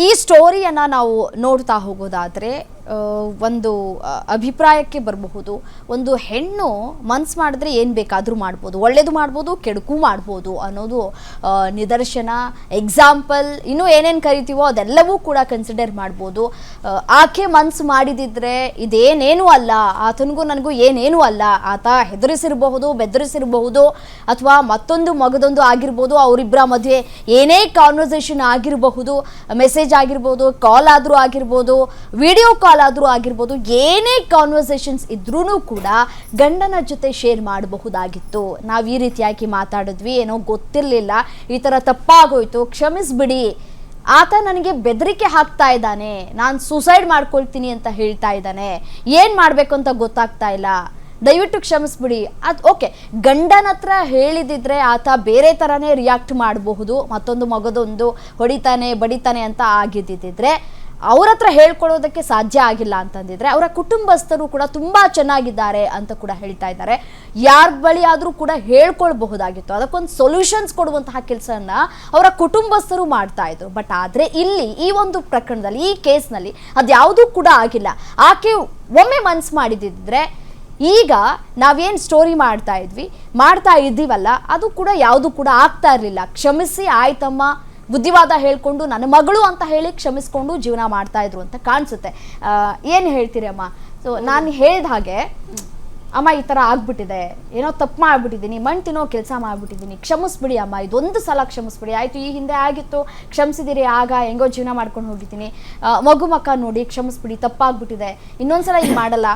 ಈ ಸ್ಟೋರಿಯನ್ನು ನಾವು ನೋಡ್ತಾ ಹೋಗೋದಾದರೆ ಒಂದು ಅಭಿಪ್ರಾಯಕ್ಕೆ ಬರಬಹುದು. ಒಂದು ಹೆಣ್ಣು ಮನ್ಸು ಮಾಡಿದ್ರೆ ಏನು ಬೇಕಾದರೂ ಮಾಡ್ಬೋದು, ಒಳ್ಳೇದು ಮಾಡ್ಬೋದು, ಕೆಡುಕು ಮಾಡ್ಬೋದು ಅನ್ನೋದು ನಿದರ್ಶನ, ಎಕ್ಸಾಂಪಲ್, ಇನ್ನೂ ಏನೇನು ಕರಿತೀವೋ ಅದೆಲ್ಲವೂ ಕೂಡ ಕನ್ಸಿಡರ್ ಮಾಡ್ಬೋದು. ಆಕೆ ಮನ್ಸು ಮಾಡಿದಿದ್ರೆ ಇದೇನೇನೂ ಅಲ್ಲ, ಆತನಿಗೂ ನನಗೂ ಏನೇನೂ ಅಲ್ಲ, ಆತ ಹೆದರಿಸಿರಬಹುದು, ಬೆದರಿಸಿರಬಹುದು, ಅಥವಾ ಮತ್ತೊಂದು ಮಗದೊಂದು ಆಗಿರ್ಬೋದು, ಅವರಿಬ್ಬರ ಮಧ್ಯೆ ಏನೇ ಕಾನ್ವರ್ಸೇಷನ್ ಆಗಿರಬಹುದು, ಮೆಸೇಜ್ ಆಗಿರ್ಬೋದು, ಕಾಲ್ ಆದರೂ ಆಗಿರ್ಬೋದು, ವಿಡಿಯೋ ಕಾಲ್ ಆದರೂ ಆಗಿರ್ಬೋದು, ಏನೇ ಕಾನ್ವರ್ಸೇಷನ್ಸ್ ಇದ್ರೂ ಕೂಡ ಗಂಡನ ಜೊತೆ ಶೇರ್ ಮಾಡಬಹುದಾಗಿತ್ತು. ನಾವು ಈ ರೀತಿಯಾಗಿ ಮಾತಾಡಿದ್ವಿ, ಏನೋ ಗೊತ್ತಿರಲಿಲ್ಲ, ಈ ಥರ ತಪ್ಪಾಗೋಯ್ತು, ಕ್ಷಮಿಸ್ಬಿಡಿ, ಆತ ನನಗೆ ಬೆದರಿಕೆ ಹಾಕ್ತಾ ಇದ್ದಾನೆ, ನಾನು ಸೂಸೈಡ್ ಮಾಡ್ಕೊಳ್ತೀನಿ ಅಂತ ಹೇಳ್ತಾ ಇದ್ದಾನೆ, ಏನು ಮಾಡಬೇಕು ಅಂತ ಗೊತ್ತಾಗ್ತಾ ಇಲ್ಲ, ದಯವಿಟ್ಟು ಕ್ಷಮಿಸ್ಬಿಡಿ. ಅದು ಓಕೆ, ಗಂಡನ ಹತ್ರ ಹೇಳಿದಿದ್ರೆ ಆತ ಬೇರೆ ಥರನೇ ರಿಯಾಕ್ಟ್ ಮಾಡಬಹುದು, ಮತ್ತೊಂದು ಮಗದೊಂದು ಹೊಡಿತಾನೆ ಬಡಿತಾನೆ ಅಂತ ಆಗಿದ್ದಿದ್ರೆ ಅವ್ರ ಹತ್ರ ಹೇಳ್ಕೊಳ್ಳೋದಕ್ಕೆ ಸಾಧ್ಯ ಆಗಿಲ್ಲ ಅಂತಂದಿದ್ರೆ ಅವರ ಕುಟುಂಬಸ್ಥರು ಕೂಡ ತುಂಬ ಚೆನ್ನಾಗಿದ್ದಾರೆ ಅಂತ ಕೂಡ ಹೇಳ್ತಾ ಇದ್ದಾರೆ. ಯಾರ ಬಳಿ ಆದರೂ ಕೂಡ ಹೇಳ್ಕೊಳ್ಬಹುದಾಗಿತ್ತು, ಅದಕ್ಕೊಂದು ಸೊಲ್ಯೂಷನ್ಸ್ ಕೊಡುವಂತಹ ಕೆಲಸನ ಅವರ ಕುಟುಂಬಸ್ಥರು ಮಾಡ್ತಾ ಇದ್ರು. ಬಟ್ ಆದರೆ ಇಲ್ಲಿ ಈ ಒಂದು ಪ್ರಕರಣದಲ್ಲಿ, ಈ ಕೇಸ್ನಲ್ಲಿ ಅದ್ಯಾವುದೂ ಕೂಡ ಆಗಿಲ್ಲ. ಆಕೆ ಒಮ್ಮೆ ಮನ್ಸು ಮಾಡಿದಿದ್ರೆ ಈಗ ನಾವೇನು ಸ್ಟೋರಿ ಮಾಡ್ತಾ ಇದ್ದೀವಲ್ಲ, ಅದು ಕೂಡ ಯಾವುದು ಕೂಡ ಆಗ್ತಾ ಇರಲಿಲ್ಲ. ಕ್ಷಮಿಸಿ ಆಯ್ತಮ್ಮ, ಬುದ್ಧಿವಾದ ಹೇಳ್ಕೊಂಡು ನನ್ನ ಮಗಳು ಅಂತ ಹೇಳಿ ಕ್ಷಮಿಸ್ಕೊಂಡು ಜೀವನ ಮಾಡ್ತಾ ಇದ್ರು ಅಂತ ಕಾಣಿಸುತ್ತೆ. ಏನು ಹೇಳ್ತೀರಿ ಅಮ್ಮ? ಸೊ ನಾನು ಹೇಳಿದ ಹಾಗೆ ಅಮ್ಮ ಈ ಥರ ಆಗ್ಬಿಟ್ಟಿದೆ, ಏನೋ ತಪ್ಪು ಮಾಡಿಬಿಟ್ಟಿದ್ದೀನಿ, ಮಣ್ಣು ತಿನ್ನೋ ಕೆಲಸ ಮಾಡಿಬಿಟ್ಟಿದ್ದೀನಿ, ಕ್ಷಮಿಸ್ಬಿಡಿ ಅಮ್ಮ, ಇದೊಂದು ಸಲ ಕ್ಷಮಿಸ್ಬಿಡಿ, ಆಯಿತು ಈ ಹಿಂದೆ ಆಗಿತ್ತು, ಕ್ಷಮಿಸಿದಿರಿ, ಆಗ ಹೆಂಗೋ ಜೀವನ ಮಾಡ್ಕೊಂಡು ಹೋಗಿದ್ದೀನಿ, ಮಗು ಮಕ್ಕ ನೋಡಿ ಕ್ಷಮಿಸ್ಬಿಡಿ, ತಪ್ಪಾಗ್ಬಿಟ್ಟಿದೆ, ಇನ್ನೊಂದ್ಸಲ ಇದು ಮಾಡಲ್ಲ,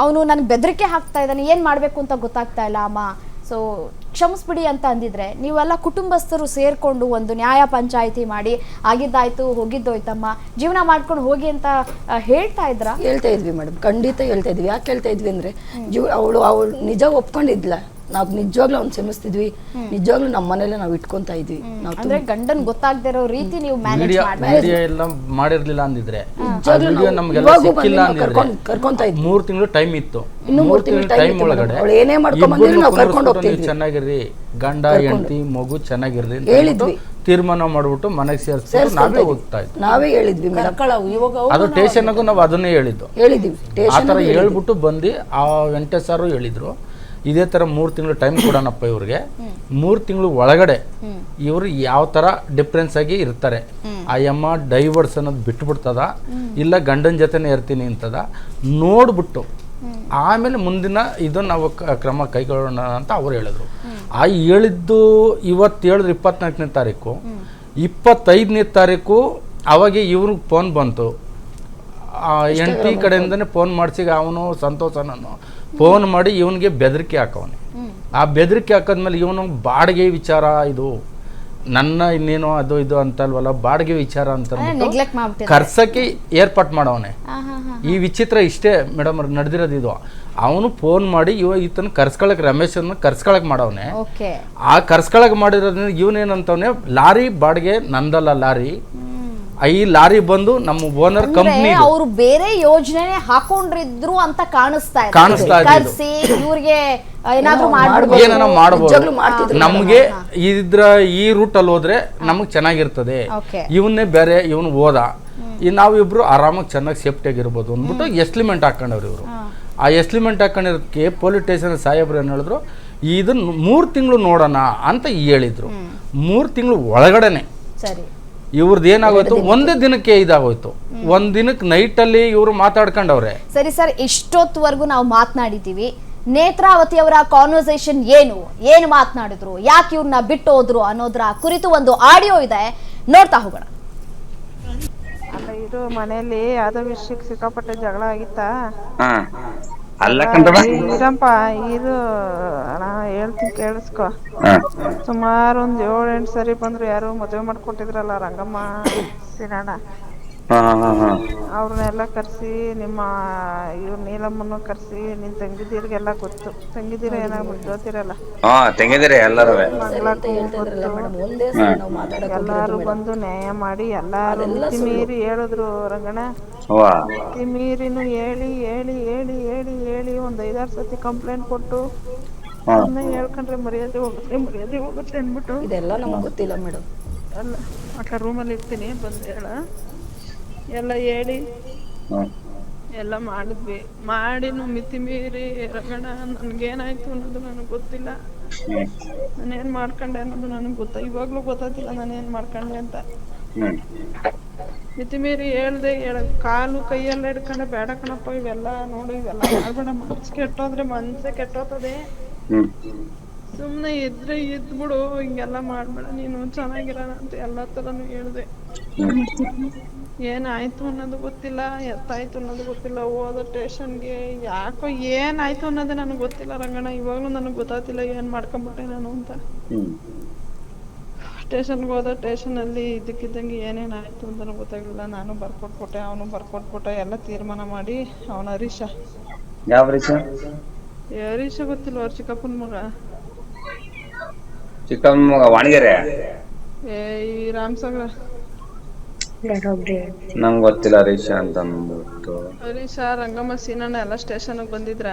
ಅವನು ನನಗೆ ಬೆದರಿಕೆ ಹಾಕ್ತಾ ಇದ್ದಾನೆ, ಏನು ಮಾಡಬೇಕು ಅಂತ ಗೊತ್ತಾಗ್ತಾ ಇಲ್ಲ ಅಮ್ಮ, ಸೊ ಕ್ಷಮಿಸ್ಬಿಡಿ ಅಂತ ಅಂದಿದ್ರೆ ನೀವೆಲ್ಲ ಕುಟುಂಬಸ್ಥರು ಸೇರಿಕೊಂಡು ಒಂದು ನ್ಯಾಯ ಪಂಚಾಯಿತಿ ಮಾಡಿ ಆಗಿದ್ದಾಯ್ತು ಹೋಗಿದ್ದೋಯ್ತಮ್ಮ ಜೀವನ ಮಾಡ್ಕೊಂಡು ಹೋಗಿ ಅಂತ ಹೇಳ್ತಾ ಇದ್ವಿ ಮೇಡಮ್. ಖಂಡಿತ ಹೇಳ್ತಾ ಇದ್ವಿ. ಯಾಕೆ ಹೇಳ್ತಾ ಇದ್ವಿ ಅಂದ್ರೆ ಅವಳು ನಿಜ ಒಪ್ಕೊಂಡಿದ್ಲ, ನಾವು ನಿಜವಾಗ್ಲೂ ಅವ್ನು ಕ್ಷಮಿಸ್ತಿದ್ವಿ, ನಿಜವಾಗ್ಲೂ ನಮ್ಮ ಮನೇಲೆ ನಾವು ಇಟ್ಕೊಂತ ಇದ್ವಿ. ಅಂದ್ರೆ ಗಂಡನ್ ಗೊತ್ತಾಗದೇ ಇರೋ ರೀತಿ ನೀವು ಮ್ಯಾನೇಜ್ ಮಾಡಿರ್ಲಿಲ್ಲ ಅಂದಿದ್ರೆ ನಮ್ಗೆಲ್ಲ ಸಿಕ್ಕಿಲ್ಲ ಕರ್ಕೊಂತ ಇದ್ವಿ. 3 ತಿಂಗಳು ಟೈಮ್ ಇತ್ತು. ಇನ್ನು 3 ತಿಂಗಳು ಟೈಮ್ ಒಳಗಡೆ ಏನೇ ಮಾಡ್ಕೊಂಡ್ ಬಂದಿದ್ರು ನಾವು ಕರ್ಕೊಂಡು ಹೋಗ್ತಿದ್ವಿ. ಚೆನ್ನಾಗಿರ್ರಿ, ಗಂಡ ಹೆಂಡತಿ ಮಗು ಚೆನ್ನಾಗಿರ್ರಿ ಹೇಳಿದ್ವಿ, ತೀರ್ಮಾನ ಮಾಡ್ಬಿಟ್ಟು ಮನೆಗೆ ಸೇರಿಸ್ಬಿಟ್ಟು ನಾವೇ ಹೋಗ್ತಾ ಇದ್ವಿ. ನಾವೇ ಹೇಳಿದ್ವಿ ಅದು ಸ್ಟೇಷನ್ಗೂ ನಾವು ಅದನ್ನೇ ಹೇಳಿದ್ವಿ. ಆ ತರ ಹೇಳ್ಬಿಟ್ಟು ಬಂದು ಆ ವೆಂಕಟೇಶ್ ಸಾರು ಹೇಳಿದ್ರು, ಇದೇ ತರ 3 ತಿಂಗಳು ಟೈಮ್ ಕೊಡೋಣಪ್ಪ ಇವ್ರಿಗೆ, 3 ತಿಂಗಳು ಒಳಗಡೆ ಇವ್ರು ಯಾವ ತರ ಡಿಫ್ರೆನ್ಸ್ ಆಗಿ ಇರ್ತಾರೆ, ಆ ಅಮ್ಮ ಡೈವರ್ಸ್ ಅನ್ನೋದು ಬಿಟ್ಬಿಡ್ತದ, ಇಲ್ಲ ಗಂಡನ ಜೊತೆನೇ ಇರ್ತೀನಿ ಅಂತದ ನೋಡ್ಬಿಟ್ಟು ಆಮೇಲೆ ಮುಂದಿನ ಇದು ನಾವು ಕ್ರಮ ಕೈಗೊಳ್ಳೋಣ ಅಂತ ಅವ್ರು ಹೇಳಿದ್ರು. ಆ ಹೇಳಿದ್ದು ಇವತ್ತು ಹೇಳಿದ್ರು 24ನೇ ತಾರೀಕು, 25ನೇ ತಾರೀಕು ಅವಾಗ ಇವ್ರಿಗೆ ಫೋನ್ ಬಂತು, ಹೆಂಡತಿ ಕಡೆಯಿಂದನೇ ಫೋನ್ ಮಾಡಿಸಿ ಅವನು ಸಂತೋಷನನ್ನು ಫೋನ್ ಮಾಡಿ ಇವನಿಗೆ ಬೆದರಿಕೆ ಹಾಕವನೆ. ಆ ಬೆದರಿಕೆ ಹಾಕಿದ್ಮೇಲೆ ಇವನು ಬಾಡಿಗೆ ವಿಚಾರ, ಇದು ನನ್ನ ಇನ್ನೇನೋ ಅದು ಇದು ಅಂತಲ್ವಲ್ಲ, ಬಾಡಿಗೆ ವಿಚಾರ ಅಂತ ಕರ್ಸಕ್ಕೆ ಏರ್ಪಾಟ್ ಮಾಡವನೆ. ಈ ವಿಚಿತ್ರ ಇಷ್ಟೇ ಮೇಡಮ್ ನಡೆದಿರೋದು ಇದು. ಅವನು ಫೋನ್ ಮಾಡಿ ಈತನ ಕರ್ಸ್ಕೊಳಕ್, ರಮೇಶನ್ನ ಕರ್ಸ್ಕೊಳಕ್ ಮಾಡವನೆ. ಆ ಕರ್ಸ್ಕೊಳಕ್ ಮಾಡಿರೋದ್ರಿಂದ ಇವನೇನಂತವನೆ, ಲಾರಿ ಬಾಡಿಗೆ ನಂದಲ್ಲ, ಲಾರಿ ಈ ಲಾರಿ ಬಂದು ನಮ್ಮ ಓನರ್ ಕಂಪ್ನಿ ಅವರು ಬೇರೆ ಯೋಜನೆ ಹಾಕೊಂಡಿದ್ರು ಅಂತ ಕಾಣಿಸ್ತಾ ಇವ್ರಿಗೆ ಏನಾದ್ರು ಮಾಡಬಹುದು. ನಮ್ಗೆ ಇದ್ರ ಈ ರೂಟ್ ಅಲ್ಲಿ ಹೋದ್ರೆ ನಮಗ್ ಚೆನ್ನಾಗಿರ್ತದೆ, ಇವನ್ನೇ ಬೇರೆ ಇವನು ಹೋದ, ನಾವಿಬ್ರು ಆರಾಮಾಗಿ ಚೆನ್ನಾಗಿ ಸೇಫ್ಟಿ ಆಗಿರ್ಬೋದು ಅಂದ್ಬಿಟ್ಟು ಎಸ್ಲಿಮೆಂಟ್ ಹಾಕೊಂಡವ್ರು ಇವರು. ಆ ಎಸ್ಲಿಮೆಂಟ್ ಹಾಕೊಂಡಿರೋದಕ್ಕೆ ಪೊಲೀಸ್ ಸ್ಟೇಷನ್ ಸಾಹೇಬ್ರು ಏನ್ ಹೇಳಿದ್ರು, ಇದನ್ನ 3 ತಿಂಗಳು ನೋಡೋಣ ಅಂತ ಹೇಳಿದ್ರು. 3 ತಿಂಗಳು ಒಳಗಡೆನೆ ಇವ್ರದ್ದು ಏನಾಗೋಯ್ತು, ಒಂದೇ ದಿನಕ್ಕೆ ಇದಾಗೋಯ್ತು. ಒಂದ್ ದಿನಕ್ಕೆ ನೈಟ್ ಅಲ್ಲಿ ಇವ್ರು ಮಾತಾಡ್ಕೊಂಡವ್ರೆ. ಸರಿ ಸರ್, ಇಷ್ಟೊತ್ತವರೆಗೂ ನಾವು ಮಾತನಾಡಿದೀವಿ. ನೇತ್ರಾವತಿ ಅವರ ಕಾನ್ವರ್ಸೇಷನ್ ಏನು ಮಾತನಾಡಿದ್ರು, ಯಾಕೆ ಇವ್ರನ್ನ ಬಿಟ್ಟು ಹೋದ್ರು ಅನ್ನೋದ್ರ ಕುರಿತು ಒಂದು ಆಡಿಯೋ ಇದೆ, ನೋಡ್ತಾ ಹೋಗೋಣ. ಅಲ್ಲ, ಇದು ಮನೆಯಲ್ಲಿ ಯಾವ್ದೋ ವಿಷಯಕ್ಕೆ ಸಿಕ್ಕಾಪಟ್ಟೆ ಜಗಳ ಆಗಿತ್ತಾ? ಇರಪ್ಪ, ಇದು ನಾ ಹೇಳ್ತೀನಿ ಕೇಳಿಸ್ಕೊ. ಸುಮಾರು ಒಂದ್ 7-8 ಸರಿ ಬಂದ್ರು. ಯಾರು ಮದುವೆ ಮಾಡ್ಕೊಟ್ಟಿದ್ರಲ್ಲ ರಂಗಮ್ಮ ಸಿನಣ್ಣ, ಅವ್ರನ್ನೆಲ್ಲ ಕರ್ಸಿ, ನಿಮ್ಮ ಇವ್ರ ನೀಲಮ್ಮನ್ನು ಕರ್ಸಿ, ನಿನ್ ತಂಗಿದೀರಿಗೆಲ್ಲ ಗೊತ್ತು. ತಂಗಿದೀರ ಏನಾಗ್ಬಿಟ್ಟು ಜ್ಯೋತಿರಲ್ಲ, ಎಲ್ಲಾರು ಬಂದು ನ್ಯಾಯ ಮಾಡಿ ಎಲ್ಲಾರು ಮಿತಿ ಮೀರಿ ಹೇಳಿದ್ರು ರಂಗಣ್ಣ. ಮಿತಿ ಮೀರಿನು ಹೇಳಿ ಹೇಳಿ ಹೇಳಿ ಹೇಳಿ ಹೇಳಿ ಒಂದ್ 5-6 ಸತಿ ಕಂಪ್ಲೇಂಟ್ ಕೊಟ್ಟು ಹೇಳ್ಕೊಂಡ್ರೆ ಮರ್ಯಾದೆ ಹೋಗುತ್ತೆ ಅಂದ್ಬಿಟ್ಟು ಇದೆಲ್ಲ ನಮ್ಗೆ ಗೊತ್ತಿಲ್ಲ ಮೇಡಮ್. ಅಲ್ಲ ಅಟ್ಲ ರೂಮಲ್ಲಿ ಇರ್ತೀನಿ ಬಂದು ಎಲ್ಲ ಹೇಳಿ ಎಲ್ಲ ಮಾಡಿದ್ವಿ. ಮಾಡಿನೂ ಮಿತಿ ಮೀರಿ ರಗಣ ನನ್ಗೇನಾಯ್ತು ಅನ್ನೋದು ನನಗೆ ಗೊತ್ತಿಲ್ಲ. ನಾನೇನು ಮಾಡ್ಕೊಂಡೆ ಅನ್ನೋದು ನನಗೆ ಇವಾಗಲೂ ಗೊತ್ತಾಗ್ತಿಲ್ಲ ನಾನೇನು ಮಾಡ್ಕೊಂಡೆ ಅಂತ. ಮಿತಿ ಮೀರಿ ಹೇಳ್ದೆ ಕಾಲು ಕೈಯೆಲ್ಲ ಹಿಡ್ಕೊಂಡೆ ಬೇಡ ಕಣಪ್ಪ ಇವೆಲ್ಲ ನೋಡು ಇವೆಲ್ಲ ಮಾಡ್ಬೇಡ, ಮನ್ಸು ಕೆಟ್ಟೋದ್ರೆ ಮನ್ಸೇ ಕೆಟ್ಟೋತದೆ. ಸುಮ್ಮನೆ ಇದ್ರೆ ಇದ್ಬಿಡು, ಹಿಂಗೆಲ್ಲ ಮಾಡ್ಬೇಡ, ನೀನು ಚೆನ್ನಾಗಿರೋಣ ಅಂತ ಎಲ್ಲ ಥರನೂ ಹೇಳಿದೆ. ಏನಾಯ್ತು ಅನ್ನೋದು ಗೊತ್ತಿಲ್ಲ, ಎತ್ತಾಯ್ತು ಅನ್ನೋದು ಗೊತ್ತಿಲ್ಲ. ಹೋದ ಸ್ಟೇಷನ್ಗೆ ಯಾಕೋ ಏನಾಯ್ತು ಅನ್ನೋದೇ ನನಗೆ ಗೊತ್ತಿಲ್ಲ ರಂಗಣ್ಣ. ಇವಾಗಲೂ ನನಗೆ ಗೊತ್ತಾಗ್ತಿಲ್ಲ ಏನು ಮಾಡ್ಕೊಂಬಿಟ್ಟೆ ನಾನು ಅಂತ. ಸ್ಟೇಷನ್ಗೆ ಹೋದ ಸ್ಟೇಷನಲ್ಲಿ ಇದ್ದಕ್ಕಿದ್ದಂಗೆ ಏನೇನಾಯ್ತು ಅಂತ ಗೊತ್ತಾಗಲಿಲ್ಲ. ನಾನು ಬರ್ಕೊಟ್ಬಿಟ್ಟೆ, ಅವನು ಬರ್ಕೊಟ್ಬಿಟ್ಟೆ, ಎಲ್ಲ ತೀರ್ಮಾನ ಮಾಡಿ. ಅವನ ಹರೀಶ, ಯಾವ ಹರೀಶ? ಹರೀಶ ಗೊತ್ತಿಲ್ಲ, ಅವ್ರ ಚಿಕ್ಕಪ್ಪನ ಮಗ. ಚಿಕ್ಕಪ್ಪನ ಮಗ ವಾಣಿಗೆರೆ? ಈ ರಾಮಸಾಗರ. ನಂಗೆ ಗೊತ್ತಿಲ್ಲ ಹರೀಶ ಅಂತ ಅಂದ್ಬಿಟ್ಟು. ಹರೀಶ, ರಂಗಮ್ಮ, ಸೀನಣ್ಣ ಎಲ್ಲ ಸ್ಟೇಷನ್ಗೆ ಬಂದಿದ್ರ.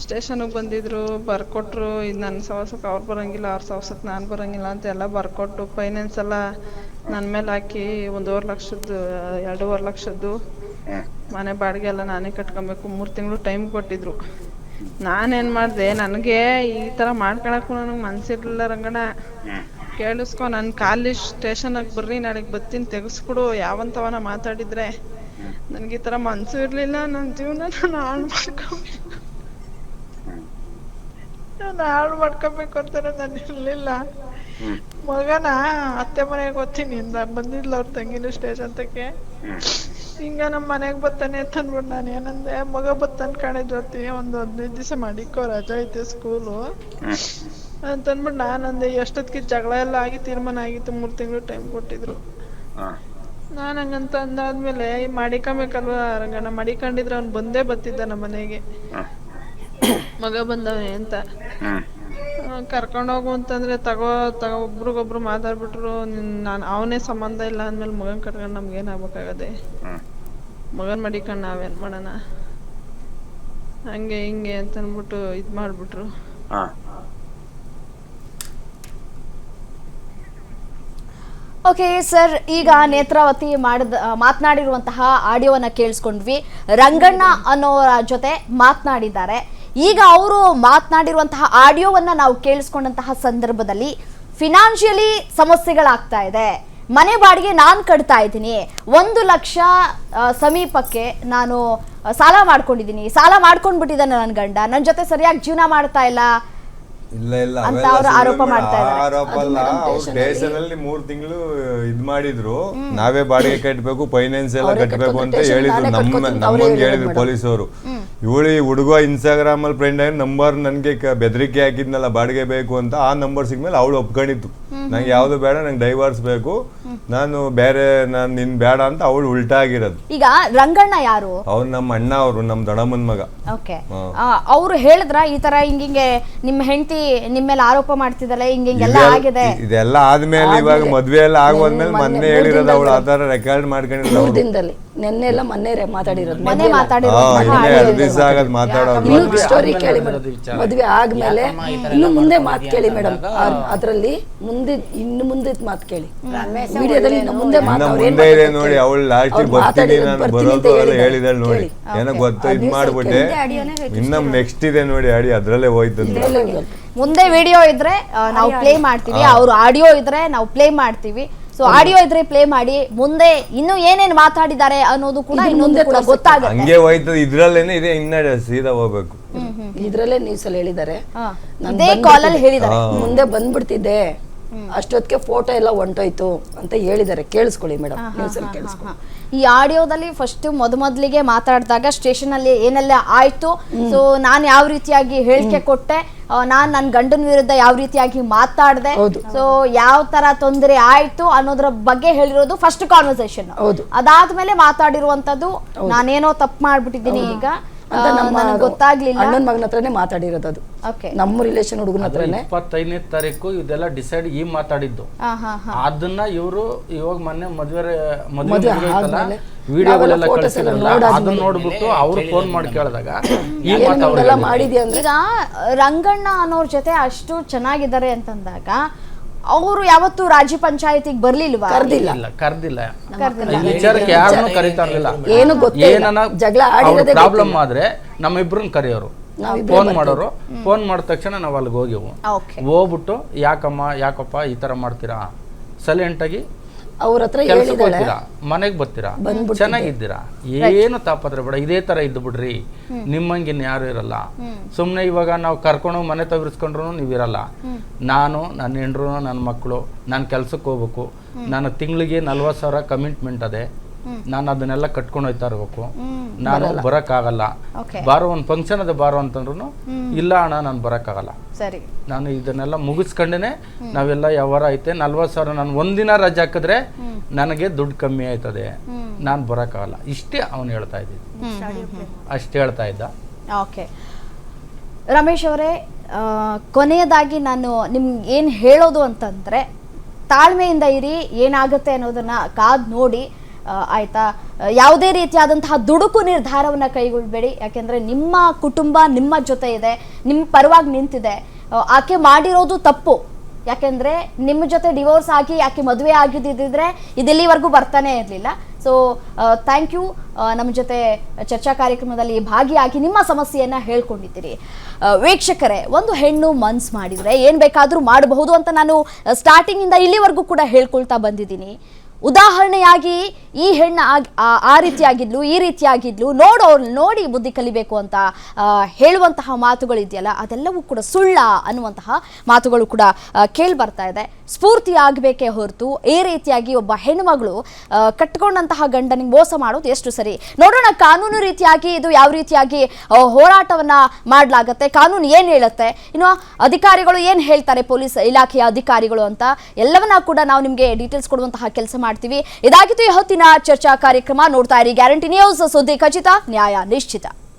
ಸ್ಟೇಷನ್ಗೆ ಬಂದಿದ್ರು, ಬರ್ಕೊಟ್ರು. ಇದು ನನ್ನ ಸವಸಕ್ಕೆ ಅವ್ರು ಬರೋಂಗಿಲ್ಲ, ಅವ್ರ ಸವಸಕ್ಕೆ ನಾನು ಬರೋಂಗಿಲ್ಲ ಅಂತ ಎಲ್ಲ ಬರ್ಕೊಟ್ಟು ಫೈನಾನ್ಸ್ ಎಲ್ಲ ನನ್ನ ಮೇಲೆ ಹಾಕಿ 2.5 ಲಕ್ಷದ್ದು ಮನೆ ಬಾಡಿಗೆ ಎಲ್ಲ ನಾನೇ ಕಟ್ಕೊಬೇಕು. 3 ತಿಂಗಳು ಟೈಮ್ ಕೊಟ್ಟಿದ್ರು. ನಾನೇನು ಮಾಡಿದೆ, ನನಗೆ ಈ ಥರ ಮಾಡ್ಕೊಳಕ್ಕೂ ನನಗೆ ಮನಸ್ಸಿರಲಿಲ್ಲ ರಂಗಣ್ಣ. ಕೇಳಿಸ್ಕೊ, ನನ್ನ ಕಾಲಿ ಸ್ಟೇಷನಾಗ ಬರ್ರಿ, ನಾಳೆಗೆ ಬರ್ತೀನಿ, ತೆಗೆಸ್ಕೊಡು ಯಾವಂತವನ ಮಾತಾಡಿದ್ರೆ. ನನಗೆ ಈ ಥರ ಮನಸ್ಸು ಇರಲಿಲ್ಲ. ನನ್ನ ಜೀವನ ನಾನು ಹಾಳು ಮಾಡ್ಕೊಬೇಕು ಅಂತಾರೆ ನಾನು ಇರಲಿಲ್ಲ. ಮಗನ ಅತ್ತೆ ಮನೆಗೆ ಓದ್ತೀನಿ ಇಂದ ಬಂದಿದ್ಲ ಅವ್ರ ತಂಗಿನ ಸ್ಟೇಷನ್ ತಕ್ಕೆ. ಹಿಂಗ ನಮ್ಮ ಮನೆಗೆ ಬರ್ತಾನೆ ಅಂತ ಅಂದ್ಬಿಟ್ಟು ನಾನು ಏನಂದೆ, ಮಗ ಬತ್ತಾನೆ ಕಾಣೆ ಜೊತೆ ಒಂದು 15 ದಿವಸ ಮಾಡಿಕೋ, ರಜಾ ಐತೆ ಸ್ಕೂಲು ಅಂತಂದ್ಬಿಟ್ಟು ನಾನಂದೆ. ಎಷ್ಟೊತ್ತಿಗೆ ಜಗಳ ಎಲ್ಲ ಆಗಿ ತೀರ್ಮಾನ ಆಗಿತ್ತು. 3 ತಿಂಗಳು ಟೈಮ್ ಕೊಟ್ಟಿದ್ರು. ನಾನು ಹಂಗಂತ ಅಂದಾದ್ಮೇಲೆ ಮಾಡಿಕೊಬೇಕಲ್ವ ರಂಗಣ್ಣ. ಮಾಡಿಕೊಂಡಿದ್ರೆ ಅವ್ನು ಬಂದೇ ಬರ್ತಿದ್ದ ನಮ್ಮ ಮನೆಗೆ, ಮಗ ಬಂದವನೇ ಅಂತ. ಕರ್ಕೊಂಡೋಗು ಅಂತಂದ್ರೆ ತಗೋ ಒಬ್ರಿಗೊಬ್ರು ಮಾತಾಡ್ಬಿಟ್ರು. ನಾನು ಅವನೇ ಸಂಬಂಧ ಇಲ್ಲ ಅಂದ್ಮೇಲೆ ಮಗನ್ ಕಟ್ಕೊಂಡು ನಮ್ಗೇನು ಆಗ್ಬೇಕಾಗದೆ? ಮಗನ್ ಮಾಡಿಕೊಂಡು ನಾವೇನು ಮಾಡೋಣ? ಹಂಗೆ ಹಿಂಗೆ ಅಂತ ಅಂದ್ಬಿಟ್ಟು ಇದು ಮಾಡಿಬಿಟ್ರು. ಓಕೆ ಸರ್, ಈಗ ನೇತ್ರಾವತಿ ಮಾತನಾಡಿರುವಂತಹ ಆಡಿಯೋವನ್ನ ಕೇಳಿಸ್ಕೊಂಡ್ವಿ. ರಂಗಣ್ಣ ಅನ್ನೋರ ಜೊತೆ ಮಾತನಾಡಿದ್ದಾರೆ. ಈಗ ಅವರು ಮಾತನಾಡಿರುವಂತಹ ಆಡಿಯೋವನ್ನ ನಾವು ಕೇಳಿಸ್ಕೊಂಡಂತಹ ಸಂದರ್ಭದಲ್ಲಿ ಫಿನಾನ್ಷಿಯಲಿ ಸಮಸ್ಯೆಗಳಾಗ್ತಾ ಇದೆ. ಮನೆ ಬಾಡಿಗೆ ನಾನು ಕಟ್ತಾ ಇದ್ದೀನಿ, 1 ಲಕ್ಷ ಸಮೀಪಕ್ಕೆ ನಾನು ಸಾಲ ಮಾಡ್ಕೊಂಡಿದ್ದೀನಿ. ಸಾಲ ಮಾಡ್ಕೊಂಡ್ಬಿಟ್ಟಿದ್ದಾನೆ ನನ್ನ ಗಂಡ, ನನ್ನ ಜೊತೆ ಸರಿಯಾಗಿ ಜೀವನ ಮಾಡ್ತಾ ಇಲ್ಲ ಅಂತ ಅವರು ಆರೋಪ ಮಾಡ್ತಾ ಇದ್ದಾರೆ. ಆರೋಪ ಅಲ್ಲ, ಅವ್ರು ಸ್ಟೇಷನ್ ಅಲ್ಲಿ 3 ತಿಂಗಳು ಇದ್ ಮಾಡಿದ್ರು. ನಾವೇ ಬಾಡಿಗೆ ಕಟ್ಟಬೇಕು, ಫೈನಾನ್ಸ್ ಎಲ್ಲ ಕಟ್ಟಬೇಕು ಅಂತ ಹೇಳಿದ್ರು. ನಮ್ಮಂಗೆ ಹೇಳಿದ್ರು ಪೊಲೀಸವರು. ಇವಳು ಹುಡುಗ ಇನ್ಸ್ಟಾಗ್ರಾಮ್ ಅಲ್ಲಿ ಫ್ರೆಂಡ್ ಆಗಿ ನಂಬರ್ ನನ್ಗೆ ಬೆದರಿಕೆ ಹಾಕಿದ್ನಲ್ಲ ಬಾಡಿಗೆ ಬೇಕು ಅಂತ. ಆ ನಂಬರ್ ಸಿಗ್ಮೇಲೆ ಅವಳು ಒಪ್ಕೊಂಡಿತ್ತು, ನಂಗೆ ಯಾವ್ದು ಬೇಡ, ನಂಗೆ ಡೈವರ್ಸ್ ಬೇಕು, ನಾನು ಬೇರೆ ನಿನ್ ಬೇಡ ಅಂತ ಅವಳು ಉಲ್ಟಾ ಆಗಿರೋದು. ಈಗ ರಂಗಣ್ಣ ಯಾರು? ಅವ್ರು ನಮ್ಮ ಅಣ್ಣ, ಅವರು ನಮ್ಮ ದೊಡ್ಡಮ್ಮನ ಮಗ. ಓಕೆ, ಅವ್ರು ಹೇಳಿದ್ರ ಈ ತರ ಹಿಂಗಿಂಗೆ ನಿಮ್ಮ ಹೆಂಡತಿ ನಿಮ್ಮ ಮೇಲೆ ಆರೋಪ ಮಾಡ್ತಿದ್ದಲ್ಲ, ಹಿಂಗೆಲ್ಲ ಆಗಿದೆ. ಇದೆಲ್ಲ ಆದ್ಮೇಲೆ ಇವಾಗ ಮದ್ವೆ ಎಲ್ಲ ಆಗೋದ್ಮೇಲೆ ಮೊನ್ನೆ ಹೇಳಿರೋದು ಅವಳು. ಆ ತರ ರೆಕಾರ್ಡ್ ಮಾಡ್ಕೊಂಡಿರೋದು. ನೆನ್ನೆ ಎಲ್ಲ ಮೊನ್ನೆ ಮಾತಾಡಿರೋದು. ಸ್ಟೋರಿ ಕೇಳಿ ಮೇಡಮ್. ಮದ್ವೆ ಆದ್ಮೇಲೆ ಇನ್ನು ಮುಂದೆ ಮಾತು ಕೇಳಿ ಮೇಡಮ್. ಅದ್ರಲ್ಲಿ ಇನ್ನು ಮುಂದೆ ಮಾತು ಕೇಳಿ ವಿಡಿಯೋದಲ್ಲಿ. ಇನ್ನು ಮುಂದೆ ಇದೆ ನೋಡಿ. ಅವಳು ಲಾಸ್ಟ್ ಬರ್ತೀನಿ ನಾನು ಬರೋದು ಹೇಳಿದಳು ನೋಡಿ. ಏನೋ ಗೊತ್ತ ಇದ್ ಮಾಡ್ಬಿಟ್ಟೆ. ಇನ್ನ ನೆಕ್ಸ್ಟ್ ಇದೆ ನೋಡಿ ಆಡಿ, ಅದ್ರಲ್ಲೇ ಹೋಯ್ತು. ಮುಂದೆ ವಿಡಿಯೋ ಇದ್ರೆ ನಾವು ಪ್ಲೇ ಮಾಡ್ತೀವಿ, ಅವ್ರು ಆಡಿಯೋ ಇದ್ರೆ ನಾವು ಪ್ಲೇ ಮಾಡ್ತೀವಿ. ಸೊ ಆಡಿಯೋ ಇದ್ರೆ ಪ್ಲೇ ಮಾಡಿ. ಮುಂದೆ ಇನ್ನು ಏನೇನು ಮಾತಾಡಿದ್ದಾರೆ ಅನ್ನೋದು ಕೂಡ ಇನ್ನೊಂದು ಕೂಡ ಗೊತ್ತಾಗುತ್ತೆ. ಹಂಗೆ ಹೋಯ್ತದೆ, ಇದ್ರಲ್ಲೇನೆ ಇದೆ. ಇನ್ನ ಸೀದಾ ಹೋಗ್ಬೇಕು. ಇದ್ರಲ್ಲೇ ನ್ಯೂಸ್ ಅಲ್ಲಿ ಹೇಳಿದ್ದಾರೆ, ಇದೇ ಕಾಲ್ ಅಲ್ಲಿ ಹೇಳಿದ್ದಾರೆ. ಮುಂದೆ ಬಂದ್ಬಿಡ್ತಿದ್ದೆ, ಅಷ್ಟೊತ್ತಿಗೆ ಫೋಟೋ ಎಲ್ಲ ಹೊಂಟೋಯ್ತು ಅಂತ ಹೇಳಿದ್ದಾರೆ. ಕೇಳಿಸ್ಕೊಳ್ಳಿ ಮೇಡಮ್, ನ್ಯೂಸ್ ಅಲ್ಲಿ ಕೇಳಿಸ್ಕೊಳ್ಳಿ. ಈ ಆಡಿಯೋದಲ್ಲಿ ಫಸ್ಟ್ ಮೊದಲಿಗೆ ಮಾತಾಡಿದಾಗ ಸ್ಟೇಷನ್ ಅಲ್ಲಿ ಏನೆಲ್ಲ ಆಯ್ತು, ಸೊ ನಾನು ಯಾವ ರೀತಿಯಾಗಿ ಹೇಳಿಕೆ ಕೊಟ್ಟೆ, ನಾನ್ ನನ್ನ ಗಂಡನ ವಿರುದ್ಧ ಯಾವ ರೀತಿಯಾಗಿ ಮಾತಾಡಿದೆ, ಸೊ ಯಾವ ತರ ತೊಂದರೆ ಆಯ್ತು ಅನ್ನೋದ್ರ ಬಗ್ಗೆ ಹೇಳಿರೋದು ಫಸ್ಟ್ ಕಾನ್ವರ್ಸೇಷನ್. ಅದಾದ್ಮೇಲೆ ಮಾತಾಡಿರುವಂತದ್ದು ನಾನೇನೋ ತಪ್ಪು ಮಾಡ್ಬಿಟ್ಟಿದ್ದೀನಿ ಈಗ ಗೊತ್ತಾಗ್ಲಿಲ್ಲ. ಅಣ್ಣನ ಮಗನ ಹತ್ರನೇ ಮಾತಾಡಿರೋದು ಅದು. ನಮ್ಮ ರಿಲೇಷನ್ ಹುಡುಗನ ಹತ್ರನೇ. 25ನೇ ತಾರೀಕು ಇದೆಲ್ಲ ಡಿಸೈಡ್ ಮಾತಾಡಿದ್ದು. ಅದನ್ನ ಇವರು ಇವಾಗ ಮೊನ್ನೆ ಮದುವೆ ವಿಡಿಯೋಗಳೆಲ್ಲ ಕಳಿಸಿರಲ್ಲ, ಅದನ್ನ ನೋಡ್ಬಿಟ್ಟು ಅವ್ರು ಫೋನ್ ಮಾಡಿ ಕೇಳಿದಾಗ ಈಗ ರಂಗಣ್ಣ ಅನ್ನೋರ್ ಜೊತೆ ಅಷ್ಟು ಚೆನ್ನಾಗಿದ್ದಾರೆ ಅಂತಂದಾಗ ಅವರು ಯಾವತ್ತು ರಾಜ್ಯ ಪಂಚಾಯತಿಗೆ ಬರ್ಲಿಲ್ವಾ? ಕರ್ದಿಲ್ಲ. ಇಲ್ಲ ಕರ್ದಿಲ್ಲ. ಈ ವಿಚಾರಕ್ಕೆ ಯಾರನ್ನು ಕರೀತಾ ಇರ್ಲಿಲ್ಲ. ಏನು ಗೊತ್ತೇ ಇಲ್ಲ. ಏನನ್ನ ಜಗಳ ಆಡಿರೋದೇ ಪ್ರಾಬ್ಲಮ್ ಆದ್ರೆ ನಮ್ಮಿಬ್ರನ್ನ ಕರೆಯೋರು, ಫೋನ್ ಮಾಡೋರು. ಫೋನ್ ಮಾಡಿದ ತಕ್ಷಣ ನಾವು ಅಲ್ಲಿಗೆ ಹೋಗಿವು. ಹೋಗ್ಬಿಟ್ಟು ಯಾಕಪ್ಪ ಈ ತರ ಮಾಡ್ತೀರಾ, ಸೈಲೆಂಟ್ ಆಗಿ ಅವ್ರ ಹತ್ರ ಕೆಲ್ಸಕ್ಕೆ ಹೋಗ್ತೀರಾ, ಮನೆಗೆ ಬರ್ತೀರಾ, ಚೆನ್ನಾಗಿದ್ದೀರಾ, ಏನು ತಾಪತ್ರ ಬೇಡ, ಇದೇ ತರ ಇದ್ದು ಬಿಡ್ರಿ, ನಿಮ್ಮಂಗಿನ್ ಯಾರು ಇರಲ್ಲ. ಸುಮ್ನೆ ಇವಾಗ ನಾವು ಕರ್ಕೊಂಡು ಮನೆ ತವಿರಿಸ್ಕೊಂಡ್ರು ನೀವ್ ಇರಲ್ಲ. ನಾನು, ನನ್ನ ಹೆಂಡ್ರು, ನನ್ನ ಮಕ್ಕಳು, ನಾನು ಕೆಲ್ಸಕ್ಕೆ ಹೋಗ್ಬೇಕು, ನಾನು ತಿಂಗಳಿಗೆ 40,000 ಕಮಿಟ್ಮೆಂಟ್ ಅದೇ, ನಾನು ಅದನ್ನೆಲ್ಲ ಕಟ್ಕೊಂಡು ಹೋಯ್ತಾ ಇರ್ಬೇಕು, ನಾನು ಬರಕ್ಕಾಗಲ್ಲ. ಬಾರೋ ಒಂದು ಫಂಕ್ಷನ್ ಅದ ಬಾರೋ ಅಂತಂದ್ರು ಇಲ್ಲ ಅಣ್ಣ ನಾನು ಬರಕ್ಕಾಗಲ್ಲ, ಸರಿ ನಾನು ಇದನ್ನೆಲ್ಲ ಮುಗಿಸ್ಕೊಂಡೇನೆ ನಾವೆಲ್ಲ ವ್ಯವಹಾರ ಐತೆ. 40,000 ನಾನು ಒಂದಿನ ರಜೆ ಹಾಕಿದ್ರೆ ನನಗೆ ದುಡ್ಡು ಕಮ್ಮಿ ಆಯ್ತದೆ, ನಾನು ಬರಕ್ಕಾಗಲ್ಲ. ಇಷ್ಟೇ ಅವನು ಹೇಳ್ತಾ ಇದ್ದಿದ್ದು, ಅಷ್ಟೇ ಹೇಳ್ತಾ ಇದ್ದ. ಓಕೆ ರಮೇಶ್ ಅವರೇ, ಕೊನೆಯದಾಗಿ ನಾನು ನಿಮ್ಗೆ ಏನು ಹೇಳೋದು ಅಂತಂದ್ರೆ, ತಾಳ್ಮೆಯಿಂದ ಇರಿ, ಏನಾಗುತ್ತೆ ಅನ್ನೋದನ್ನ ಕಾದ್ ನೋಡಿ, ಆಯ್ತಾ? ಯಾವುದೇ ರೀತಿಯಾದಂತಹ ದುಡುಕು ನಿರ್ಧಾರವನ್ನ ಕೈಗೊಳ್ಳಬೇಡಿ. ಯಾಕೆಂದ್ರೆ ನಿಮ್ಮ ಕುಟುಂಬ ನಿಮ್ಮ ಜೊತೆ ಇದೆ, ನಿಮ್ಮ ಪರವಾಗಿ ನಿಂತಿದೆ. ಆಕೆ ಮಾಡಿರೋದು ತಪ್ಪು. ಯಾಕೆಂದ್ರೆ ನಿಮ್ಮ ಜೊತೆ ಡಿವೋರ್ಸ್ ಆಗಿ ಆಕೆ ಮದುವೆ ಆಗಿದ್ದಿದ್ರೆ ಇದೆಲ್ಲಿವರೆಗೂ ಬರ್ತಾನೆ ಇರಲಿಲ್ಲ. ಸೊ ಥ್ಯಾಂಕ್ ಯು, ನಮ್ಮ ಜೊತೆ ಚರ್ಚಾ ಕಾರ್ಯಕ್ರಮದಲ್ಲಿ ಭಾಗಿಯಾಗಿ ನಿಮ್ಮ ಸಮಸ್ಯೆಯನ್ನ ಹೇಳ್ಕೊಂಡಿದ್ದೀರಿ. ವೀಕ್ಷಕರೇ, ಒಂದು ಹೆಣ್ಣು ಮನ್ಸ್ ಮಾಡಿದ್ರೆ ಏನ್ ಬೇಕಾದ್ರೂ ಮಾಡಬಹುದು ಅಂತ ನಾನು ಸ್ಟಾರ್ಟಿಂಗ್ ಇಂದ ಇಲ್ಲಿವರೆಗೂ ಕೂಡ ಹೇಳ್ಕೊಳ್ತಾ ಬಂದಿದ್ದೀನಿ. ಉದಾಹರಣೆಯಾಗಿ ಈ ಹೆಣ್ಣು ಆ ರೀತಿಯಾಗಿದ್ಲು, ಈ ರೀತಿಯಾಗಿದ್ಲು, ನೋಡಿ ಬುದ್ಧಿ ಕಲಿಬೇಕು ಅಂತ ಹೇಳುವಂತಹ ಮಾತುಗಳಿದೆಯಲ್ಲ, ಅದೆಲ್ಲವೂ ಕೂಡ ಸುಳ್ಳ ಅನ್ನುವಂತಹ ಮಾತುಗಳು ಕೂಡ ಕೇಳಿ ಬರ್ತಾ ಇದೆ. ಸ್ಫೂರ್ತಿ ಆಗಬೇಕೇ ಹೊರತು ಈ ರೀತಿಯಾಗಿ ಒಬ್ಬ ಹೆಣ್ಣುಮಗಳು ಕಟ್ಕೊಂಡಂತಹ ಗಂಡನಿಗೆ ಮೋಸ ಮಾಡೋದು ಎಷ್ಟು ಸರಿ? ನೋಡೋಣ ಕಾನೂನು ರೀತಿಯಾಗಿ ಇದು ಯಾವ ರೀತಿಯಾಗಿ ಹೋರಾಟವನ್ನ ಮಾಡಲಾಗತ್ತೆ, ಕಾನೂನು ಏನು ಹೇಳುತ್ತೆ, ಇನ್ನು ಅಧಿಕಾರಿಗಳು ಏನು ಹೇಳ್ತಾರೆ, ಪೊಲೀಸ್ ಇಲಾಖೆಯ ಅಧಿಕಾರಿಗಳು ಅಂತ ಎಲ್ಲವನ್ನ ಕೂಡ ನಾವು ನಿಮಗೆ ಡೀಟೇಲ್ಸ್ ಕೊಡುವಂತಹ ಕೆಲಸ ಮಾಡ್ತೀವಿ. ಇದಾಗಿತ್ತು ಈ ಹೊತ್ತಿನ ಚರ್ಚಾ ಕಾರ್ಯಕ್ರಮ. ನೋಡ್ತಾ ಇರಿ ಗ್ಯಾರಂಟಿ ನ್ಯೂಸ್, ಸುದ್ದಿ ಖಚಿತ, ನ್ಯಾಯ ನಿಶ್ಚಿತ.